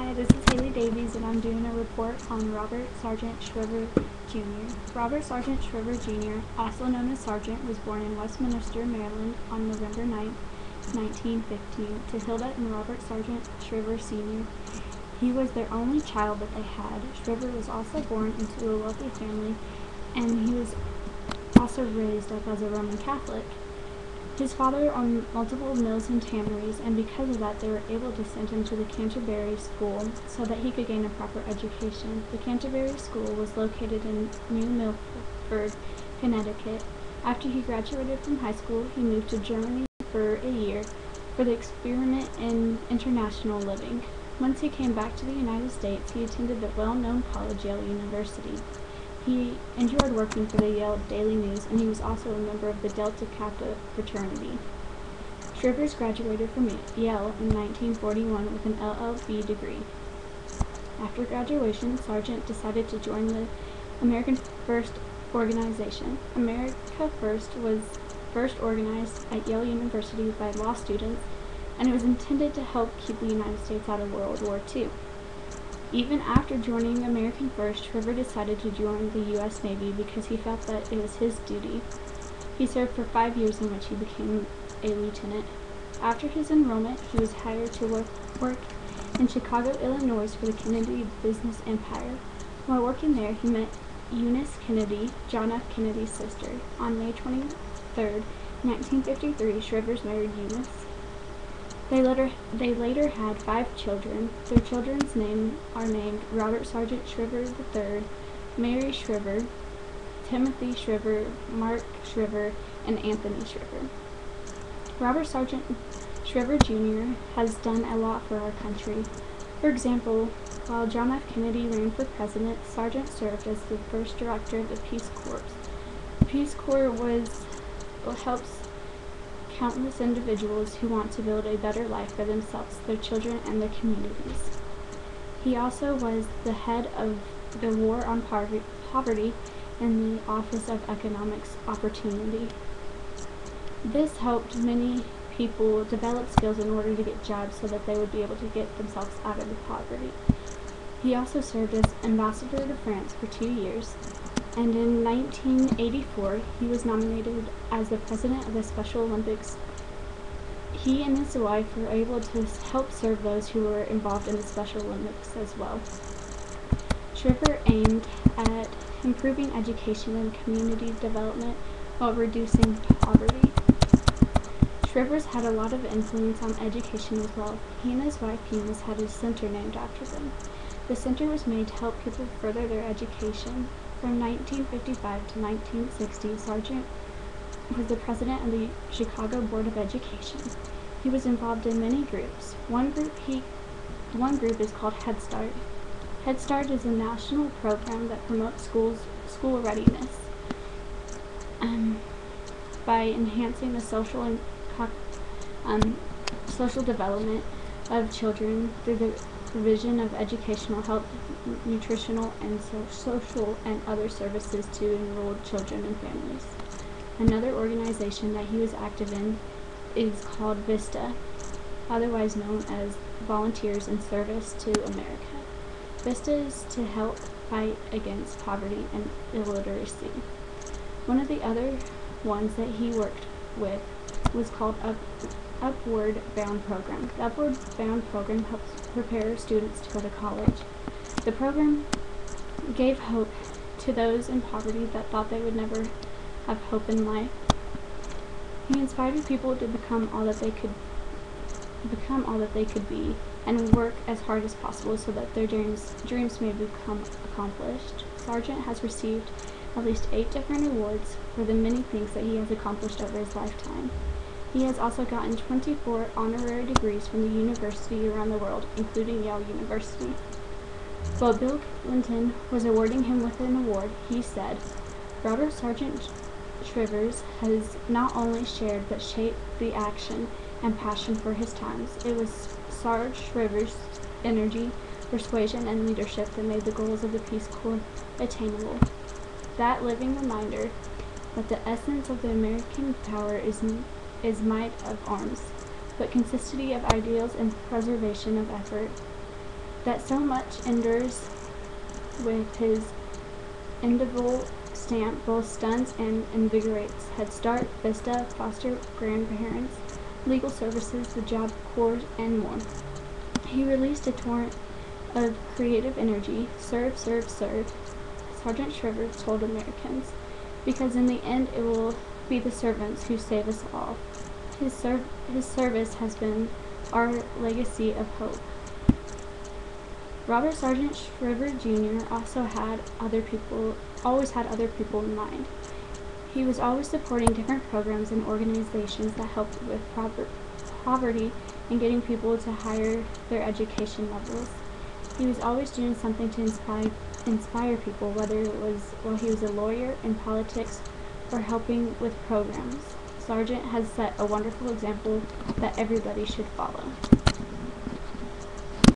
Hi, this is Haley Davies, and I'm doing a report on Robert Sargent Shriver Jr. Robert Sargent Shriver Jr., also known as Sargent, was born in Westminster, Maryland on November 9, 1915, to Hilda and Robert Sargent Shriver Sr. He was their only child that they had. Shriver was also born into a wealthy family, and he was also raised up as a Roman Catholic. His father owned multiple mills and tanneries, and because of that they were able to send him to the Canterbury School so that he could gain a proper education. The Canterbury School was located in New Milford, Connecticut. After he graduated from high school, he moved to Germany for a year for the experiment in international living. Once he came back to the United States, he attended the well-known college Yale University. He enjoyed working for the Yale Daily News, and he was also a member of the Delta Kappa fraternity. Shrivers graduated from Yale in 1941 with an LLB degree. After graduation, Sargent decided to join the American First organization. America First was first organized at Yale University by law students, and it was intended to help keep the United States out of World War II. Even after joining American First, Shriver decided to join the U.S. Navy because he felt that it was his duty. He served for 5 years, in which he became a lieutenant. After his enrollment, he was hired to work in Chicago, Illinois for the Kennedy business empire. While working there, he met Eunice Kennedy, John F. Kennedy's sister. On May 23, 1953, Shrivers married Eunice. They later had 5 children. Their children's names are named Robert Sargent Shriver III, Mary Shriver, Timothy Shriver, Mark Shriver, and Anthony Shriver. Robert Sargent Shriver Jr. has done a lot for our country. For example, while John F. Kennedy ran for president, Sargent served as the first director of the Peace Corps. The Peace Corps helps countless individuals who want to build a better life for themselves, their children, and their communities. He also was the head of the War on Poverty in the Office of Economic Opportunity. This helped many people develop skills in order to get jobs so that they would be able to get themselves out of the poverty. He also served as ambassador to France for 2 years. And in 1984, he was nominated as the president of the Special Olympics. He and his wife were able to help serve those who were involved in the Special Olympics as well. Shriver aimed at improving education and community development while reducing poverty. Shrivers had a lot of influence on education as well. He and his wife Eunice had a center named after them. The center was made to help people further their education. From 1955 to 1960, Sargent was the president of the Chicago Board of Education. He was involved in many groups. One group is called Head Start. Head Start is a national program that promotes school readiness by enhancing the social development of children through the provision of educational help, nutritional, and social and other services to enrolled children and families. Another organization that he was active in is called VISTA, otherwise known as Volunteers in Service to America. VISTA is to help fight against poverty and illiteracy. One of the other ones that he worked with was called Upward Bound Program. The Upward Bound Program helps prepare students to go to college. The program gave hope to those in poverty that thought they would never have hope in life. He inspired people to become all that they could be, and work as hard as possible so that their dreams may become accomplished. Sargent has received at least 8 different awards for the many things that he has accomplished over his lifetime. He has also gotten 24 honorary degrees from the university around the world, including Yale University. While Bill Clinton was awarding him with an award, he said, "Robert Sargent Shrivers has not only shared but shaped the action and passion for his times. It was Sarge Shrivers' energy, persuasion, and leadership that made the goals of the Peace Corps attainable. That living reminder that the essence of the American power is might of arms, but consistency of ideals and preservation of effort. that so much endures with his indelible stamp both stuns and invigorates. Head Start, Vista, foster grandparents, legal services, the Job Corps, and more. He released a torrent of creative energy. Serve, serve, serve, Sergeant Shriver told Americans, because in the end it will be the servants who save us all. His service has been our legacy of hope. Robert Sargent Shriver Jr. always had other people in mind. He was always supporting different programs and organizations that helped with poverty and getting people to higher their education levels. He was always doing something to inspire people, whether it was while he was a lawyer, in politics, or helping with programs. Sargent has set a wonderful example that everybody should follow.